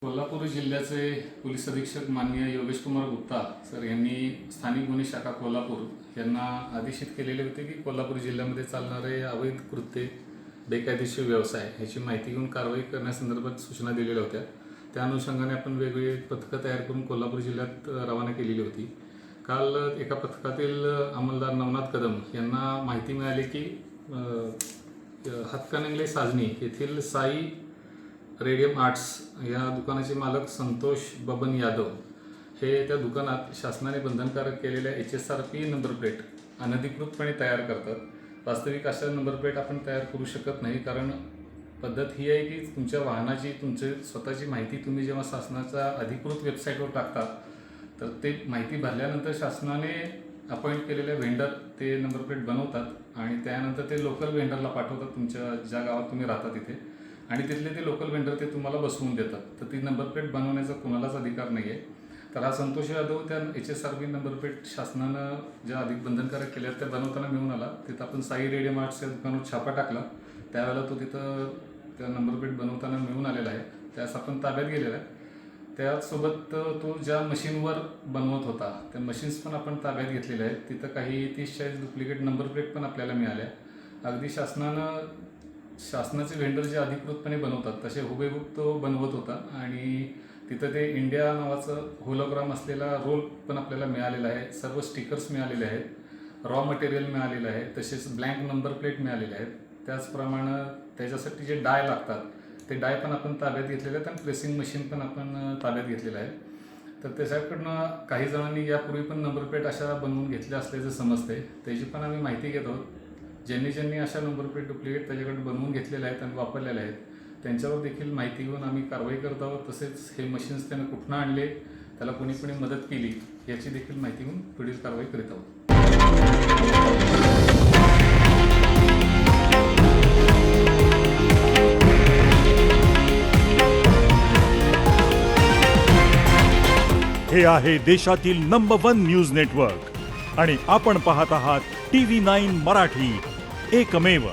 कोल्हापूर जिल्ह्याचे पोलीस अधीक्षक माननीय योगेश कुमार गुप्ता सर यांनी स्थानिक गुन्हे शाखा कोल्हापूर यांना आदेशित केलेले होते की कोल्हापूर जिल्ह्यामध्ये चालणारे अवैध कृत्ये, बेकायदेशीर व्यवसाय ह्याची माहिती घेऊन कारवाई करण्यासंदर्भात सूचना दिलेल्या होत्या। त्या अनुषंगाने आपण वेगवेगळी पथकं तयार करून कोल्हापूर जिल्ह्यात रवाना केलेली होती। काल एका पथकातील अंमलदार नवनाथ कदम यांना माहिती मिळाली की हातकणंगले साजनी येथील साई रेडियम आर्ट्स या दुकानाचे मालक संतोष बबन यादव हे त्या दुकानात शासनाने बंधनकारक केलेल्या HSRP नंबर प्लेट अनधिकृतपणे तयार करतात। वास्तविक अशा नंबर प्लेट आपण तयार करू शकत नाही, कारण पद्धत ही आहे की तुमच्या वाहनाची तुमची स्वतःची माहिती तुम्ही जेव्हा शासनाच्या अधिकृत वेबसाईटवर टाकता तर ते माहिती भरल्यानंतर शासनाने अपॉइंट केलेले व्हेंडर ते नंबर प्लेट बनवतात आणि त्यानंतर ते लोकल व्हेंडरला पाठवतात तुमच्या ज्या गावात तुम्ही राहता तिथे, आणि तिथले ते लोकल व्हेंडर ते तुम्हाला बसवून देतात। तर ती नंबर प्लेट बनवण्याचा कुणालाच अधिकार नाही आहे। तर हा संतोष यादव त्या HSRP नंबर प्लेट शासनानं ज्या अधिक बंधनकारक केल्या त्या बनवताना मिळून आला। तिथं आपण साई रेडियम आर्ट्स या दुकानावर छापा टाकला, त्यावेळेला तो तिथं त्या नंबर प्लेट बनवताना मिळून आलेला आहे, त्यास आपण ताब्यात गेलेला आहे। त्यासोबत तो ज्या मशीनवर बनवत होता त्या मशीन्स पण आपण ताब्यात घेतलेल्या आहेत। तिथं काही 30-40 डुप्लिकेट नंबर प्लेट पण आपल्याला मिळाल्या। अगदी शासनाचे व्हेंडर जे अधिकृतपणे बनवतात तसे हुबेहूब तो बनवत होता आणि तिथं ते इंडिया नावाचं होलोग्राम असलेला रोल पण आपल्याला मिळालेला आहे। सर्व स्टिकर्स मिळालेले आहेत, रॉ मटेरियल मिळालेलं आहे, तसेच ब्लँक नंबर प्लेट मिळालेले आहेत। त्याचप्रमाणे त्याच्यासाठी जे डाय लागतात ते डाय पण आपण ताब्यात घेतलेले आहेत आणि प्रेसिंग मशीन पण आपण ताब्यात घेतलेलं आहे। तर त्याच्याकडनं काही जणांनी यापूर्वी पण नंबर प्लेट अशा बनवून घेतल्या असल्याचं समजते, त्याची पण आम्ही माहिती घेत आहोत। ज्यांनी अशा नंबर प्लेट डुप्लिकेट त्याच्याकडे बनवून घेतलेल्या आहेत आणि वापरलेल्या आहेत त्यांच्यावर देखील माहिती घेऊन आम्ही कारवाई करत आहोत। तसेच हे मशीन्स त्यानं कुठनं आणले, त्याला कोणी मदत केली याची देखील माहिती घेऊन पुढील कारवाई करीत आहोत। हे आहे देशातील नंबर 1 न्यूज नेटवर्क आणि आपण पाहत आहात TV9 मराठी, एकमेव।